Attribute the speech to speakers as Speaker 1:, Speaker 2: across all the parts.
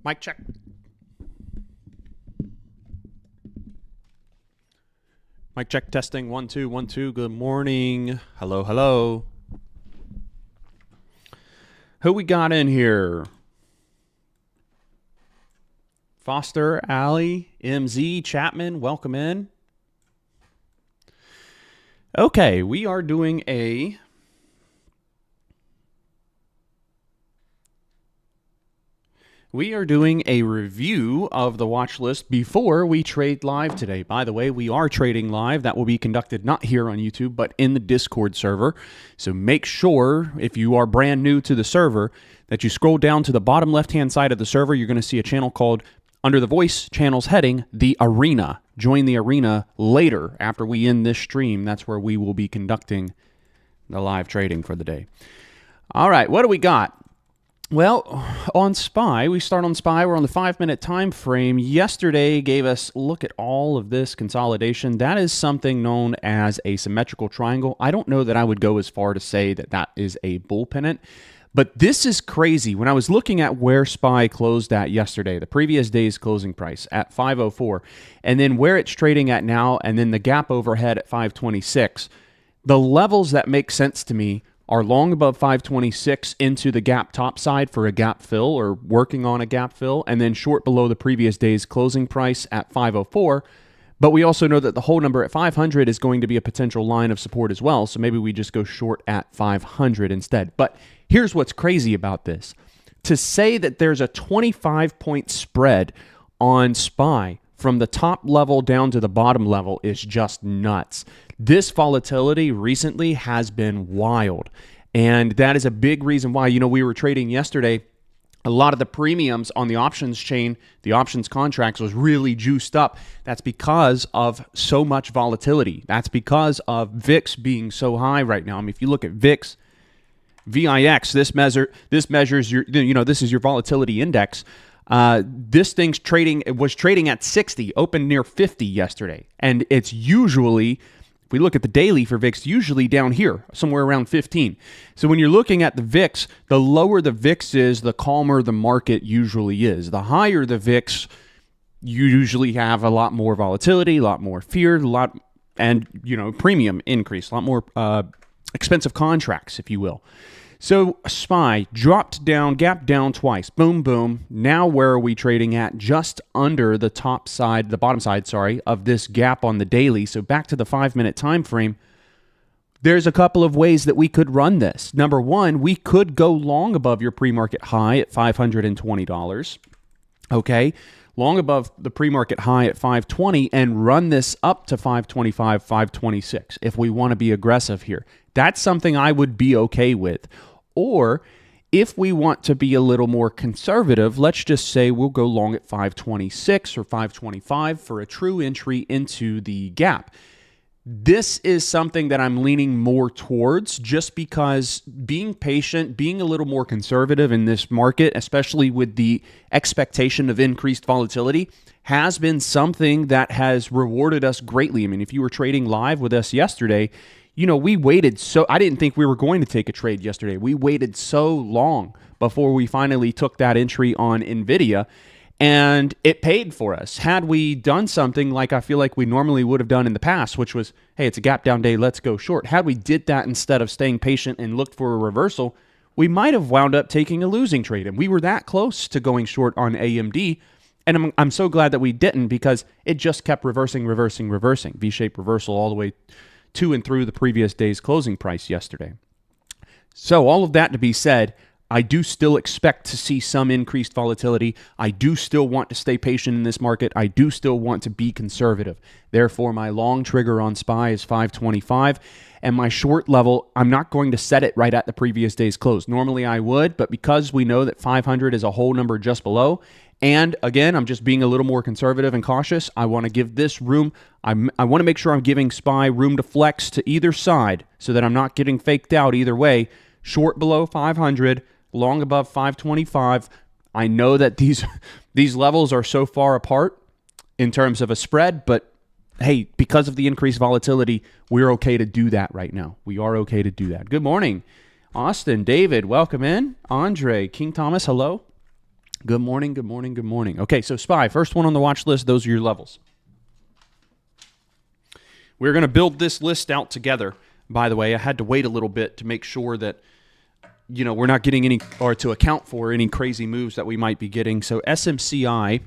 Speaker 1: Mic check. Mic check testing. 1 2 1 2. Good morning. Hello, hello. Who we got in here? Foster, Alley, MZ, Chapman, welcome in. Okay, we are doing a review of the watch list before we trade live today. By the way, we are trading live. That will be conducted not here on YouTube, but in the Discord server. So make sure, if you are brand new to the server, that you scroll down to the bottom left-hand side of the server. You're going to see a channel called, under the voice channel's heading, The Arena. Join the Arena later after we end this stream. That's where we will be conducting the live trading for the day. All right, what do we got? Well, on SPY, we start on SPY. We're on the 5-minute time frame. Yesterday gave us a look at all of this consolidation. That is something known as a symmetrical triangle. I don't know that I would go as far to say that that is a bull pennant, but this is crazy. When I was looking at where SPY closed at yesterday, the previous day's closing price at 504, and then where it's trading at now, and then the gap overhead at 526, the levels that make sense to me are long above 526 into the gap top side for a gap fill or working on a gap fill, and then short below the previous day's closing price at 504. But we also know that the whole number at 500 is going to be a potential line of support as well, so maybe we just go short at 500 instead. But here's what's crazy about this. To say that there's a 25-point spread on SPY from the top level down to the bottom level is just nuts. This volatility recently has been wild, and that is a big reason why, we were trading yesterday. A lot of the premiums on the options chain, the options contracts, was really juiced up. That's because of so much volatility. That's because of VIX being so high right now. I mean, if you look at VIX, this measures your, this is your volatility index. This thing's was trading at 60, opened near 50 yesterday. And it's usually, if we look at the daily for VIX, usually down here, somewhere around 15. So when you're looking at the VIX, the lower the VIX is, the calmer the market usually is. The higher the VIX, you usually have a lot more volatility, a lot more fear, premium increase, a lot more expensive contracts, if you will. So SPY dropped down, gap down twice. Boom, boom. Now where are we trading at? Just under the bottom side, of this gap on the daily. So back to the 5-minute time frame. There's a couple of ways that we could run this. Number one, we could go long above your pre-market high at $520. Okay, long above the pre-market high at 520 and run this up to 525, 526 if we want to be aggressive here. That's something I would be okay with. Or if we want to be a little more conservative, let's just say we'll go long at 526 or 525 for a true entry into the gap. This is something that I'm leaning more towards, just because being patient, being a little more conservative in this market, especially with the expectation of increased volatility, has been something that has rewarded us greatly. I mean, if you were trading live with us yesterday, we waited I didn't think we were going to take a trade yesterday. We waited so long before we finally took that entry on NVIDIA, and it paid for us. Had we done something like I feel like we normally would have done in the past, which was, hey, it's a gap down day, let's go short. Had we did that instead of staying patient and looked for a reversal, we might have wound up taking a losing trade. And we were that close to going short on AMD. And I'm so glad that we didn't, because it just kept reversing. V-shaped reversal all the way to and through the previous day's closing price yesterday. So all of that to be said, I do still expect to see some increased volatility. I do still want to stay patient in this market. I do still want to be conservative. Therefore, my long trigger on SPY is 525, and my short level, I'm not going to set it right at the previous day's close. Normally I would, but because we know that 500 is a whole number just below, and again, I'm just being a little more conservative and cautious, I want to give this room, I want to make sure I'm giving SPY room to flex to either side so that I'm not getting faked out either way. Short below 500, long above 525. I know that these levels are so far apart in terms of a spread, but hey, because of the increased volatility, we're okay to do that right now. We are okay to do that. Good morning, Austin, David, welcome in. Andre, King Thomas, hello. Good morning, good morning, good morning. Okay, so SPY, first one on the watch list, those are your levels. We're going to build this list out together. By the way, I had to wait a little bit to make sure that, you know, we're not getting any, or to account for any crazy moves that we might be getting. So SMCI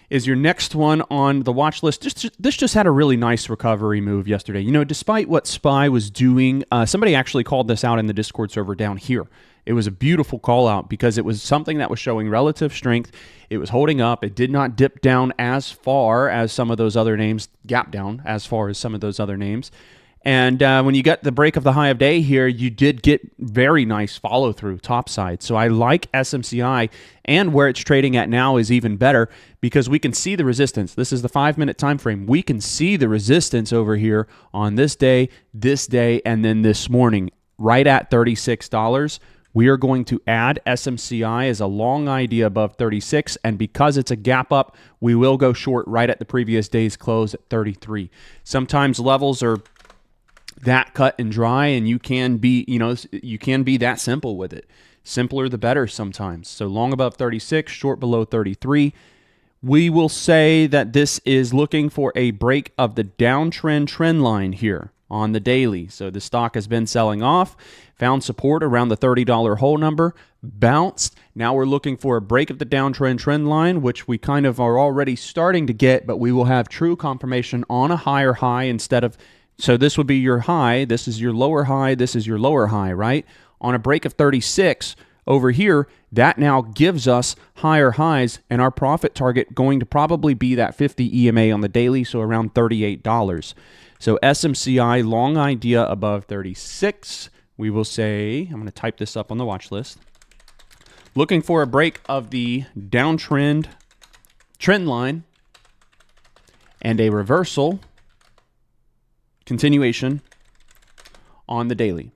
Speaker 1: is your next one on the watch list. This just had a really nice recovery move yesterday. You know, despite what SPY was doing, somebody actually called this out in the Discord server down here. It was a beautiful call out because it was something that was showing relative strength. It was holding up. It did not dip down as far as some of those other names, gap down as far as some of those other names. And when you got the break of the high of day here, you did get very nice follow through topside. So I like SMCI, and where it's trading at now is even better because we can see the resistance. This is the 5-minute time frame. We can see the resistance over here on this day, and then this morning, right at $36. We are going to add SMCI as a long idea above 36, and because it's a gap up, we will go short right at the previous day's close at 33. Sometimes levels are that cut and dry, and you can be, you know, you can be that simple with it. Simpler the better sometimes. So long above 36, short below 33. We will say that this is looking for a break of the downtrend trend line here on the daily. So the stock has been selling off, found support around the $30 whole number, bounced. Now we're looking for a break of the downtrend trend line, which we kind of are already starting to get, but we will have true confirmation on a higher high instead of, so this would be your high, this is your lower high, this is your lower high, right? On a break of 36 over here, that now gives us higher highs, and our profit target going to probably be that 50 EMA on the daily, so around $38. So SMCI, long idea above 36. We will say, I'm going to type this up on the watch list. Looking for a break of the downtrend trend line and a reversal continuation on the daily.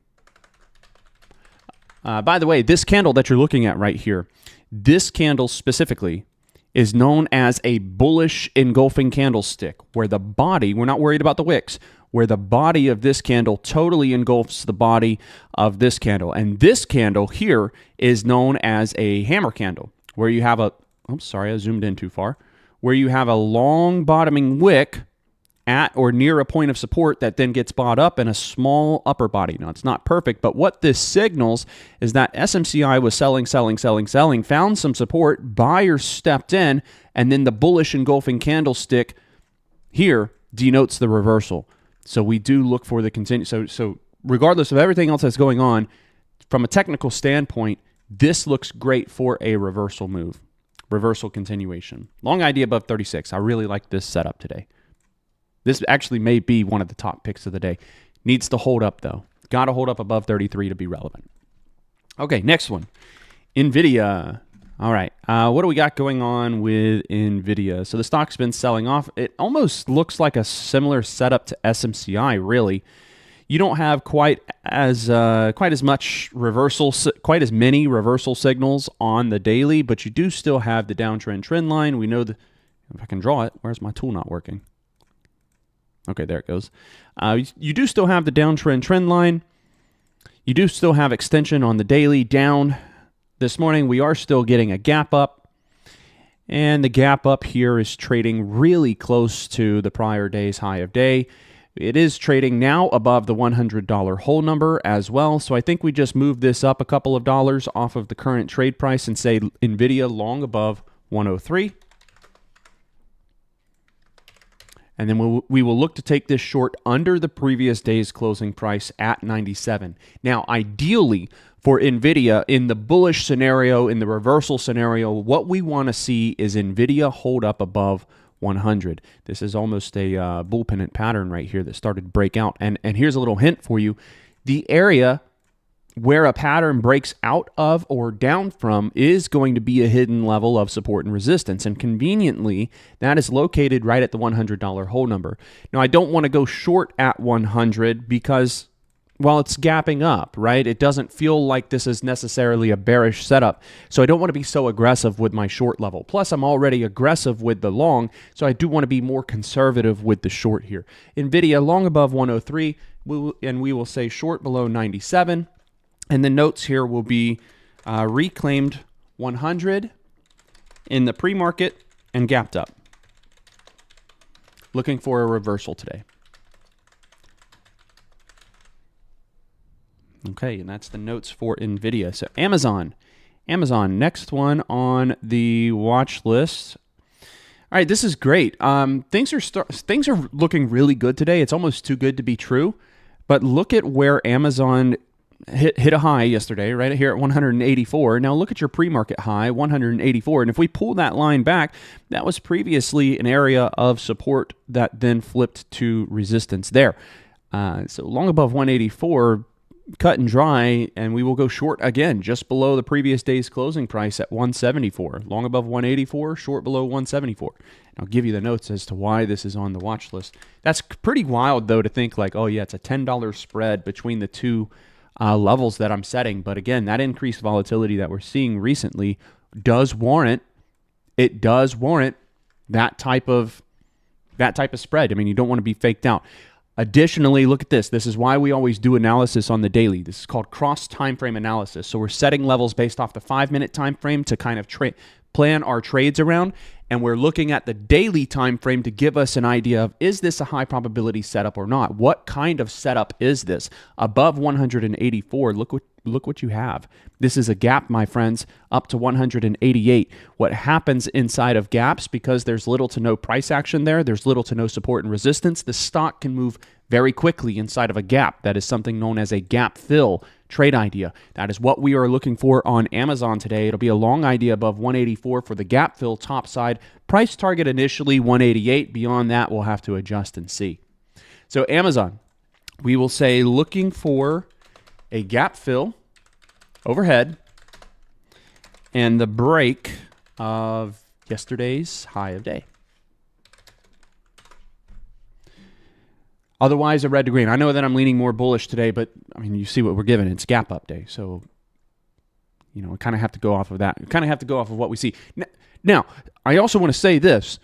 Speaker 1: By the way, this candle that you're looking at right here, this candle specifically is known as a bullish engulfing candlestick, where the body, we're not worried about the wicks, where the body of this candle totally engulfs the body of this candle. And this candle here is known as a hammer candle, where you have a, I'm sorry, I zoomed in too far, where you have a long bottoming wick at or near a point of support that then gets bought up in a small upper body. Now, it's not perfect, but what this signals is that SMCI was selling, found some support, buyers stepped in, and then the bullish engulfing candlestick here denotes the reversal. So we do look for the continue. So regardless of everything else that's going on, from a technical standpoint, this looks great for a reversal move, reversal continuation. Long idea above 36. I really like this setup today. This actually may be one of the top picks of the day. Needs to hold up, though. Got to hold up above 33 to be relevant. Okay, next one. NVIDIA. All right. What do we got going on with NVIDIA? So the stock's been selling off. It almost looks like a similar setup to SMCI, really. You don't have quite as much reversal, quite as many reversal signals on the daily, but you do still have the downtrend trend line. We know that, if I can draw it, where's my tool not working? Okay, there it goes. You do still have the downtrend trend line. You do still have extension on the daily down. This morning, we are still getting a gap up. And the gap up here is trading really close to the prior day's high of day. It is trading now above the $100 whole number as well. So I think we just move this up a couple of dollars off of the current trade price and say NVIDIA long above 103. And then we will look to take this short under the previous day's closing price at 97. Now, ideally for NVIDIA, in the bullish scenario, in the reversal scenario, what we want to see is NVIDIA hold up above 100. This is almost a bull pennant pattern right here that started to break out. And here's a little hint for you. The area where a pattern breaks out of or down from is going to be a hidden level of support and resistance. And conveniently, that is located right at the $100 whole number. Now, I don't want to go short at 100 because, well, it's gapping up, right? It doesn't feel like this is necessarily a bearish setup. So I don't want to be so aggressive with my short level. Plus, I'm already aggressive with the long, so I do want to be more conservative with the short here. NVIDIA long above 103, and we will say short below 97. And the notes here will be reclaimed 100 in the pre-market and gapped up. Looking for a reversal today. Okay, and that's the notes for NVIDIA. So Amazon, next one on the watch list. All right, this is great. Things are looking really good today. It's almost too good to be true. But look at where Amazon hit a high yesterday, right here at 184. Now look at your pre-market high, 184. And if we pull that line back, that was previously an area of support that then flipped to resistance there. So long above 184, cut and dry, and we will go short again, just below the previous day's closing price at 174. Long above 184, short below 174. And I'll give you the notes as to why this is on the watch list. That's pretty wild, though, to think like, oh yeah, it's a $10 spread between the two levels that I'm setting. But again, that increased volatility that we're seeing recently does warrant that type of spread. I mean, you don't want to be faked out. Additionally, look at this. This is why we always do analysis on the daily. This is called cross time frame analysis. So we're setting levels based off the 5-minute time frame to kind of plan our trades around, and we're looking at the daily time frame to give us an idea of, is this a high probability setup or not? What kind of setup is this? Above 184, look what you have. This is a gap, my friends, up to 188. What happens inside of gaps, because there's little to no price action there's little to no support and resistance, the stock can move very quickly inside of a gap. That is something known as a gap fill trade idea. That is what we are looking for on Amazon today. It'll be a long idea above 184 for the gap fill top side. Price target initially 188. Beyond that, we'll have to adjust and see. So Amazon, we will say looking for a gap fill overhead and the break of yesterday's high of day. Otherwise, a red to green. I know that I'm leaning more bullish today, but I mean, you see what we're given. It's gap up day. So, you know, I kind of have to go off of that. We kind of have to go off of what we see. Now, I also want to say this.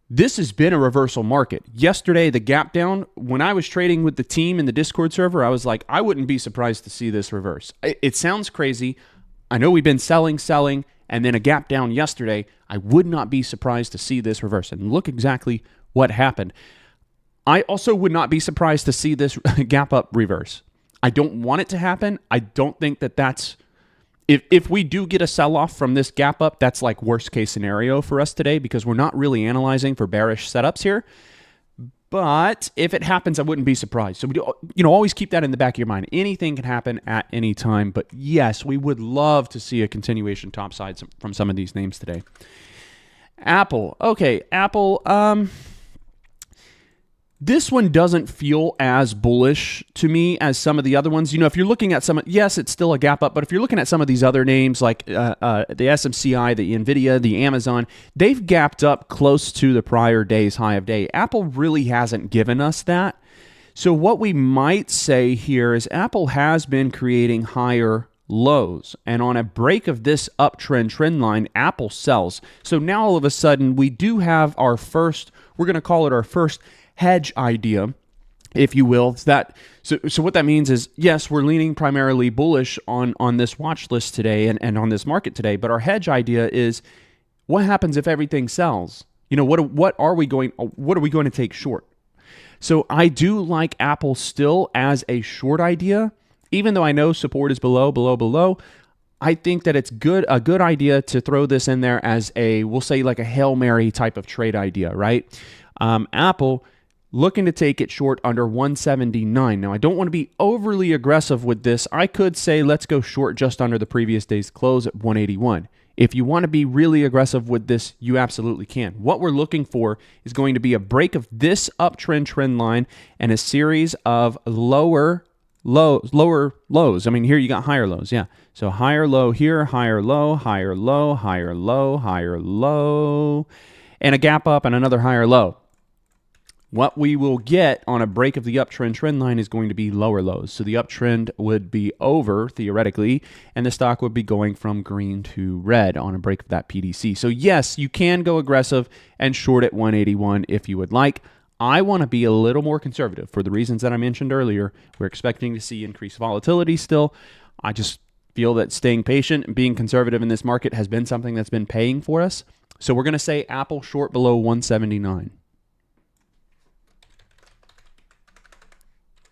Speaker 1: This has been a reversal market. Yesterday, the gap down, when I was trading with the team in the Discord server, I was like, I wouldn't be surprised to see this reverse. It sounds crazy. I know we've been selling, and then a gap down yesterday. I would not be surprised to see this reverse. And look exactly what happened. I also would not be surprised to see this gap up reverse. I don't want it to happen. I don't think that that's... If we do get a sell-off from this gap up, that's like worst case scenario for us today because we're not really analyzing for bearish setups here. But if it happens, I wouldn't be surprised. So, always keep that in the back of your mind. Anything can happen at any time. But yes, we would love to see a continuation topside from some of these names today. Apple. Okay, Apple... This one doesn't feel as bullish to me as some of the other ones. If you're looking at yes, it's still a gap up, but if you're looking at some of these other names like the SMCI, the NVIDIA, the Amazon, they've gapped up close to the prior day's high of day. Apple really hasn't given us that. So what we might say here is Apple has been creating higher lows, and on a break of this uptrend trend line, Apple sells. So now all of a sudden we do have our first, we're going to call it our first hedge idea, if you will. So what that means is, yes, we're leaning primarily bullish on this watch list today and on this market today, but our hedge idea is, what happens if everything sells? What are we going to take short? So I do like Apple still as a short idea, even though I know support is below. I think that it's a good idea to throw this in there as we'll say like a Hail Mary type of trade idea, right? Apple looking to take it short under 179. Now, I don't want to be overly aggressive with this. I could say let's go short just under the previous day's close at 181. If you want to be really aggressive with this, you absolutely can. What we're looking for is going to be a break of this uptrend trend line and a series of lower lows. I mean, here you got higher lows, yeah. So higher low here, higher low, higher low, higher low, higher low, and a gap up and another higher low. What we will get on a break of the uptrend trend line is going to be lower lows. So the uptrend would be over, theoretically, and the stock would be going from green to red on a break of that PDC. So yes, you can go aggressive and short at 181 if you would like. I want to be a little more conservative for the reasons that I mentioned earlier. We're expecting to see increased volatility still. feel that staying patient and being conservative in this market has been something that's been paying for us. So we're going to say Apple short below 179.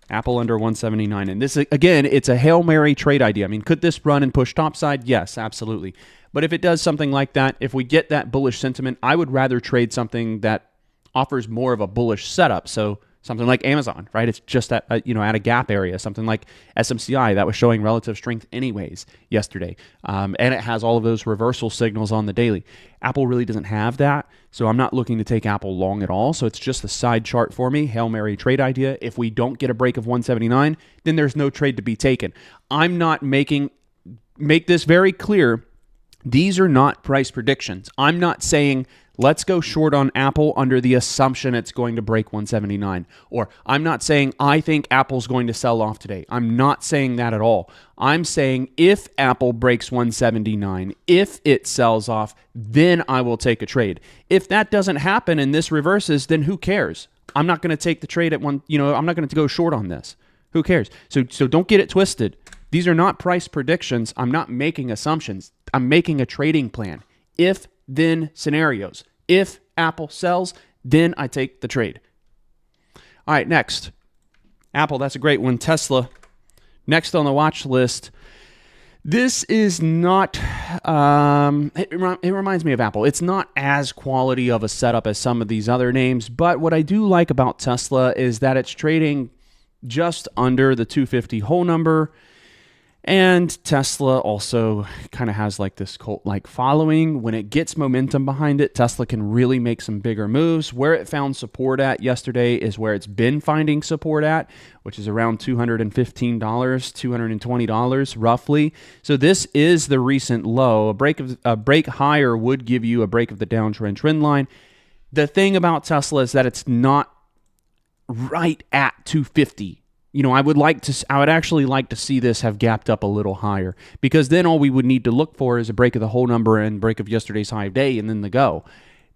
Speaker 1: Apple under 179. And this, again, it's a Hail Mary trade idea. I mean, could this run and push topside? Yes, absolutely. But if it does something like that, if we get that bullish sentiment, I would rather trade something that offers more of a bullish setup. So something like Amazon, right? It's just at at a gap area. Something like SMCI that was showing relative strength anyways yesterday, and it has all of those reversal signals on the daily. Apple really doesn't have that, so I'm not looking to take Apple long at all. So it's just a side chart for me, Hail Mary trade idea. If we don't get a break of 179, then there's no trade to be taken. I'm not make this very clear. These are not price predictions. I'm not saying let's go short on Apple under the assumption it's going to break 179. Or I'm not saying I think Apple's going to sell off today. I'm not saying that at all. I'm saying if Apple breaks 179, if it sells off, then I will take a trade. If that doesn't happen and this reverses, then who cares? I'm not going to take the trade at one, I'm not going to go short on this. Who cares? So don't get it twisted. These are not price predictions. I'm not making assumptions. I'm making a trading plan. If then scenarios. If Apple sells, then I take the trade. All right, next. Apple, that's a great one. Tesla, next on the watch list. This is not, it reminds me of Apple. It's not as quality of a setup as some of these other names, but what I do like about Tesla is that it's trading just under the 250 whole number. And Tesla also kind of has like this cult-like following. When it gets momentum behind it, Tesla can really make some bigger moves. Where it found support at yesterday is where it's been finding support at, which is around $215, $220 roughly. So this is the recent low. A break higher would give you a break of the downtrend trend line. The thing about Tesla is that it's not right at 250. I would actually like to see this have gapped up a little higher, because then all we would need to look for is a break of the whole number and break of yesterday's high of day and then the go.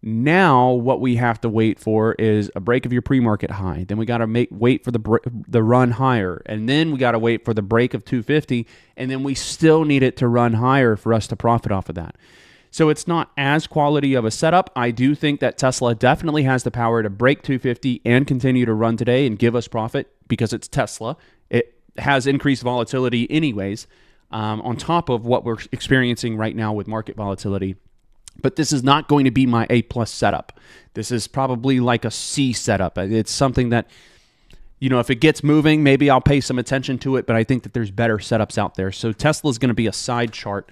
Speaker 1: Now what we have to wait for is a break of your pre-market high. Then we got to wait for the run higher, and then we got to wait for the break of 250, and then we still need it to run higher for us to profit off of that. So it's not as quality of a setup. I do think that Tesla definitely has the power to break 250 and continue to run today and give us profit because it's Tesla. It has increased volatility anyways, on top of what we're experiencing right now with market volatility. But this is not going to be my A+ setup. This is probably like a C setup. It's something that, if it gets moving, maybe I'll pay some attention to it, but I think that there's better setups out there. So Tesla is going to be a side chart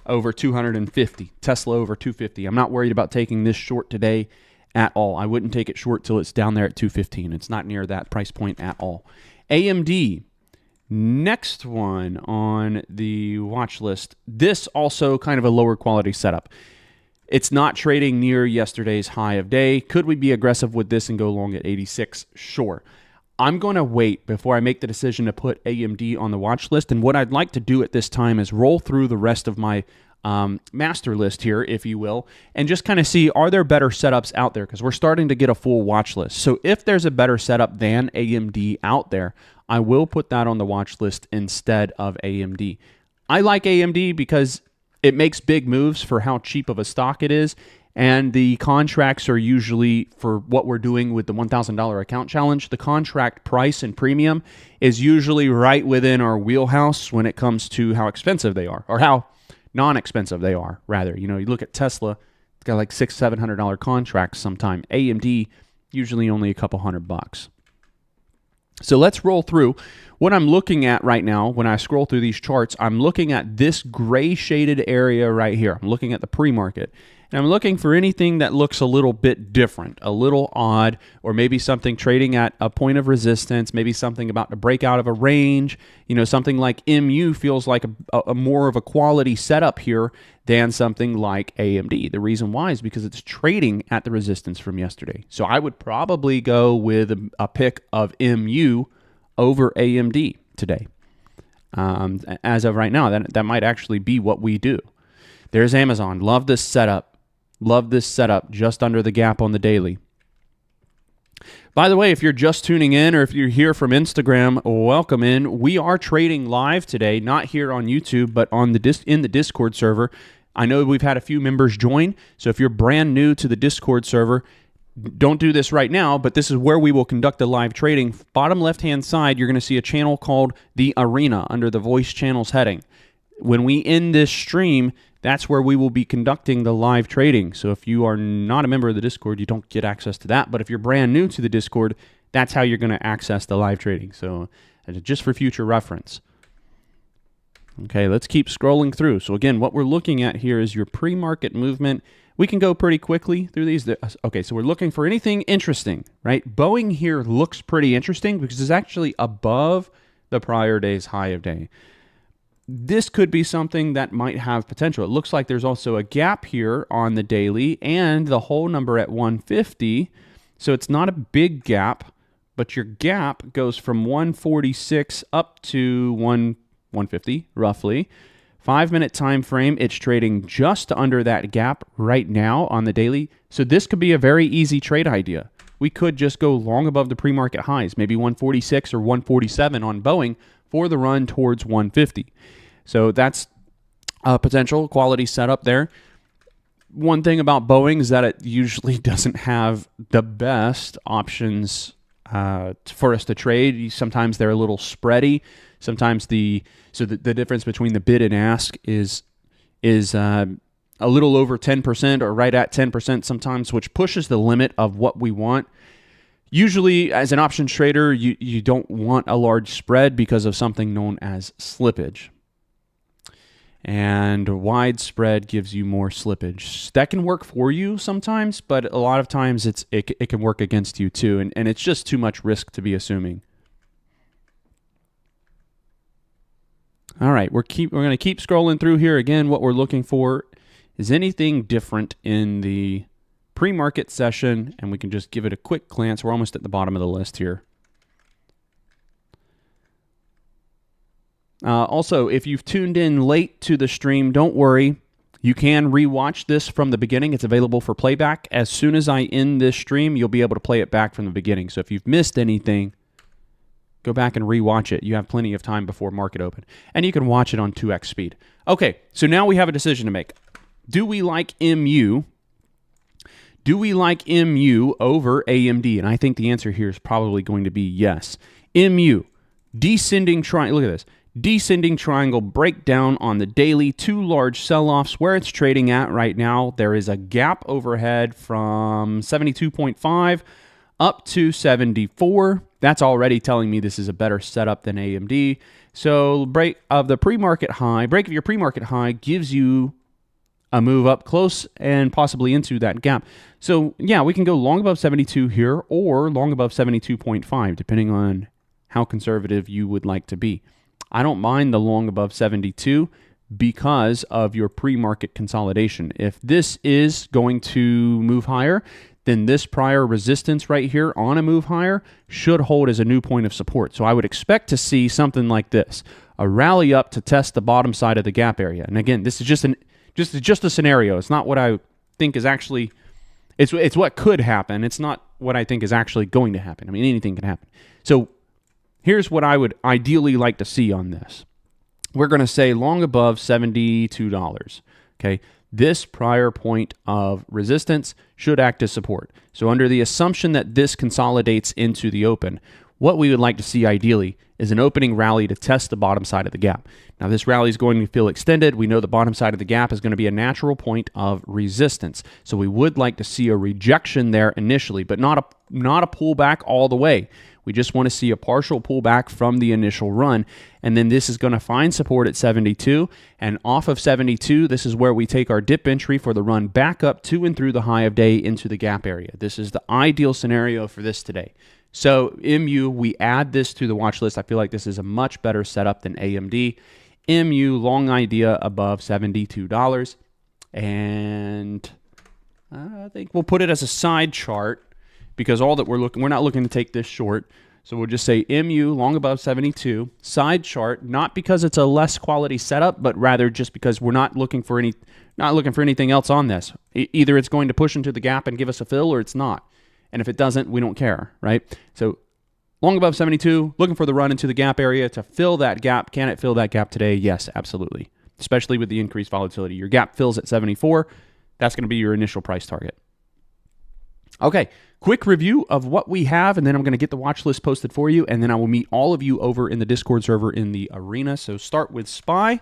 Speaker 1: over 250, Tesla over 250. I'm not worried about taking this short today at all. I wouldn't take it short till it's down there at 215. It's not near that price point at all. AMD, next one on the watch list. This also kind of a lower quality setup. It's not trading near yesterday's high of day. Could we be aggressive with this and go long at 86? Sure. I'm going to wait before I make the decision to put AMD on the watch list. And what I'd like to do at this time is roll through the rest of my master list here, if you will, and just kind of see, are there better setups out there? Because we're starting to get a full watch list. So if there's a better setup than AMD out there, I will put that on the watch list instead of AMD. I like AMD because it makes big moves for how cheap of a stock it is. And the contracts are usually, for what we're doing with the $1,000 account challenge, the contract price and premium is usually right within our wheelhouse when it comes to how expensive they are, or how non-expensive they are, rather. You look at Tesla, it's got like $600, $700 contracts sometime. AMD, usually only a couple $100. So let's roll through. What I'm looking at right now, when I scroll through these charts, I'm looking at this gray shaded area right here. I'm looking at the pre-market. And I'm looking for anything that looks a little bit different, a little odd, or maybe something trading at a point of resistance, maybe something about to break out of a range. Something like MU feels like a more of a quality setup here than something like AMD. The reason why is because it's trading at the resistance from yesterday. So I would probably go with a pick of MU over AMD today. As of right now, that might actually be what we do. There's Amazon. Love this setup. Love this setup just under the gap on the daily. By the way, if you're just tuning in or if you're here from Instagram, welcome in. We are trading live today, not here on YouTube, but on in the Discord server. I know we've had a few members join, so if you're brand new to the Discord server, don't do this right now, but this is where we will conduct the live trading. Bottom left-hand side, you're going to see a channel called The Arena under the Voice Channels heading. When we end this stream, that's where we will be conducting the live trading. So if you are not a member of the Discord, you don't get access to that. But if you're brand new to the Discord, that's how you're going to access the live trading. So just for future reference. Okay, let's keep scrolling through. So again, what we're looking at here is your pre-market movement. We can go pretty quickly through these. Okay, so we're looking for anything interesting, right? Boeing here looks pretty interesting because it's actually above the prior day's high of day. This could be something that might have potential. It looks like there's also a gap here on the daily and the whole number at 150. So it's not a big gap, but your gap goes from 146 up to 150 roughly. 5-minute time frame, it's trading just under that gap right now on the daily. So this could be a very easy trade idea. We could just go long above the pre-market highs, maybe 146 or 147 on Boeing for the run towards 150. So that's a potential quality setup there. One thing about Boeing is that it usually doesn't have the best options for us to trade. Sometimes they're a little spready. Sometimes the difference between the bid and ask is a little over 10% or right at 10% sometimes, which pushes the limit of what we want. Usually, as an options trader, you don't want a large spread because of something known as slippage. And wide spread gives you more slippage. That can work for you sometimes, but a lot of times it can work against you too, and it's just too much risk to be assuming. All right, we're going to keep scrolling through here. Again, what we're looking for is anything different in the pre-market session, and we can just give it a quick glance. We're almost at the bottom of the list here. Also, if you've tuned in late to the stream, don't worry. You can rewatch this from the beginning. It's available for playback. As soon as I end this stream, you'll be able to play it back from the beginning. So if you've missed anything, go back and rewatch it. You have plenty of time before market open. And you can watch it on 2x speed. Okay, so now we have a decision to make. Do we like MU? Do we like MU over AMD? And I think the answer here is probably going to be yes. MU, descending triangle. Look at this. Descending triangle breakdown on the daily, 2 large sell-offs. Where it's trading at right now, there is a gap overhead from 72.5 up to 74. That's already telling me this is a better setup than AMD. So break of your pre-market high gives you a move up close and possibly into that gap. So yeah, we can go long above 72 here or long above 72.5, depending on how conservative you would like to be. I don't mind the long above 72 because of your pre-market consolidation. If this is going to move higher, then this prior resistance right here on a move higher should hold as a new point of support. So I would expect to see something like this, a rally up to test the bottom side of the gap area. And again, this is just a scenario. It's not what I think is actually, it's what could happen. It's not what I think is actually going to happen. I mean, anything can happen. So here's what I would ideally like to see on this. We're going to say long above $72. Okay. This prior point of resistance should act as support. So under the assumption that this consolidates into the open, what we would like to see ideally is an opening rally to test the bottom side of the gap. Now this rally is going to feel extended. We know the bottom side of the gap is going to be a natural point of resistance. So we would like to see a rejection there initially, but not a pullback all the way. We just want to see a partial pullback from the initial run. And then this is going to find support at 72. And off of 72, this is where we take our dip entry for the run back up to and through the high of day into the gap area. This is the ideal scenario for this today. So MU, we add this to the watch list. I feel like this is a much better setup than AMD. MU, long idea above $72. And I think we'll put it as a side chart, because all that we're not looking to take this short. So we'll just say MU long above 72, side chart, not because it's a less quality setup, but rather just because we're not looking for anything else on this. Either it's going to push into the gap and give us a fill, or it's not. And if it doesn't, we don't care, right? So long above 72, looking for the run into the gap area to fill that gap. Can it fill that gap today? Yes, absolutely. Especially with the increased volatility. Your gap fills at 74. That's going to be your initial price target. Okay, quick review of what we have, and then I'm going to get the watch list posted for you, and then I will meet all of you over in the Discord server in the arena. So start with SPY.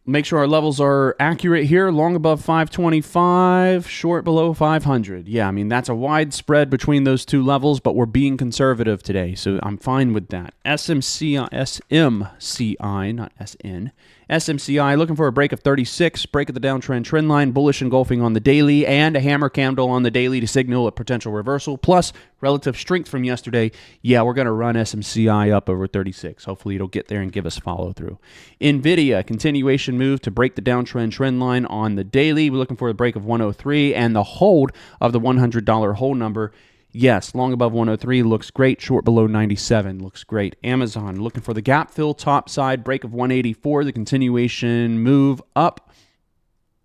Speaker 1: Make sure our levels are accurate here. Long above 525, short below 500. Yeah, I mean, that's a wide spread between those two levels, but we're being conservative today, so I'm fine with that. SMCI, not SN. SMCI looking for a break of 36, break of the downtrend trend line, bullish engulfing on the daily, and a hammer candle on the daily to signal a potential reversal, plus relative strength from yesterday. Yeah, we're going to run SMCI up over 36. Hopefully it'll get there and give us follow through. NVIDIA, continuation move to break the downtrend trend line on the daily. We're looking for a break of 103 and the hold of the $100 hold number. Yes, long above 103 looks great. Short below 97 looks great. Amazon looking for the gap fill top side, break of 184, the continuation move up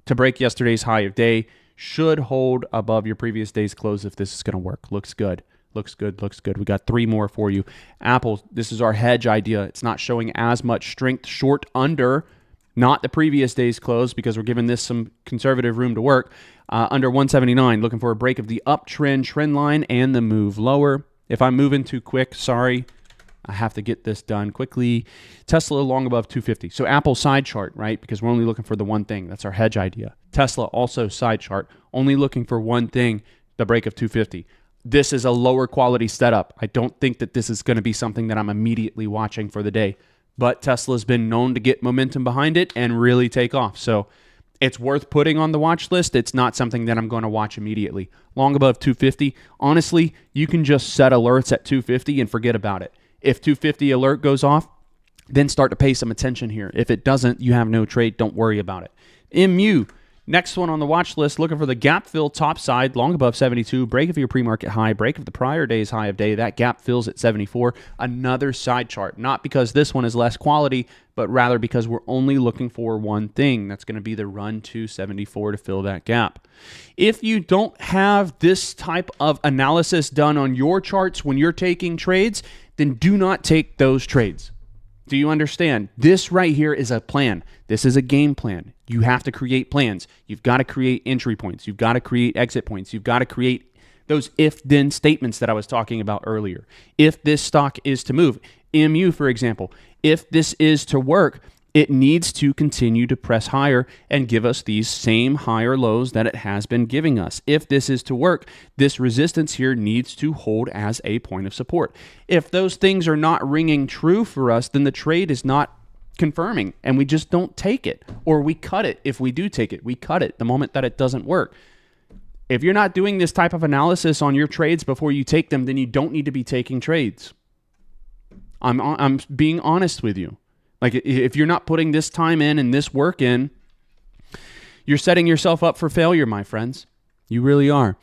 Speaker 1: to break yesterday's high of day. Should hold above your previous day's close if this is going to work. Looks good. Looks good. Looks good. We got 3 more for you. Apple, this is our hedge idea. It's not showing as much strength. Short under, not the previous day's close because we're giving this some conservative room to work. Under 179, looking for a break of the uptrend trend line and the move lower. If I'm moving too quick, sorry, I have to get this done quickly. Tesla long above 250. So Apple side chart, right? Because we're only looking for the one thing. That's our hedge idea. Tesla also side chart, only looking for one thing, the break of 250. This is a lower quality setup. I don't think that this is going to be something that I'm immediately watching for the day. But Tesla's been known to get momentum behind it and really take off. So it's worth putting on the watch list. It's not something that I'm going to watch immediately. Long above 250, honestly, you can just set alerts at 250 and forget about it. If 250 alert goes off, then start to pay some attention here. If it doesn't, you have no trade. Don't worry about it. MU, next one on the watch list, looking for the gap fill top side, long above 72, break of your pre-market high, break of the prior day's high of day. That gap fills at 74. Another side chart, not because this one is less quality, but rather because we're only looking for one thing. That's going to be the run to 74 to fill that gap. If you don't have this type of analysis done on your charts when you're taking trades, then do not take those trades. Do you understand? This right here is a plan. This is a game plan. You have to create plans. You've got to create entry points. You've got to create exit points. You've got to create those if-then statements that I was talking about earlier. If this stock is to move, MU, for example, if this is to work, it needs to continue to press higher and give us these same higher lows that it has been giving us. If this is to work, this resistance here needs to hold as a point of support. If those things are not ringing true for us, then the trade is not confirming and we just don't take it, or we cut it. If we do take it, we cut it the moment that it doesn't work. If you're not doing this type of analysis on your trades before you take them, then you don't need to be taking trades. I'm being honest with you. Like, if you're not putting this time in and this work in, you're setting yourself up for failure, my friends. You really are.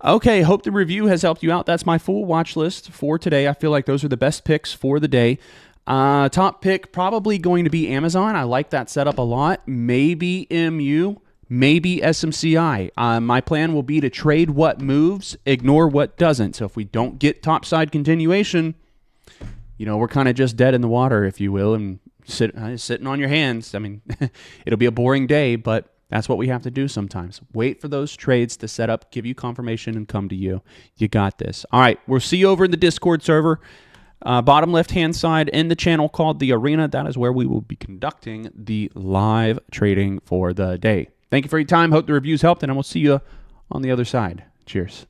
Speaker 1: Okay, hope the review has helped you out. That's my full watch list for today. I feel like those are the best picks for the day. Top pick, probably going to be Amazon. I like that setup a lot. Maybe MU, maybe SMCI. My plan will be to trade what moves, ignore what doesn't. So if we don't get topside continuation, you know, we're kind of just dead in the water, if you will, and sitting on your hands. I mean, it'll be a boring day, but that's what we have to do sometimes. Wait for those trades to set up, give you confirmation, and come to you. You got this. All right, we'll see you over in the Discord server. Bottom left-hand side in the channel called The Arena. That is where we will be conducting the live trading for the day. Thank you for your time. Hope the reviews helped, and I will see you on the other side. Cheers.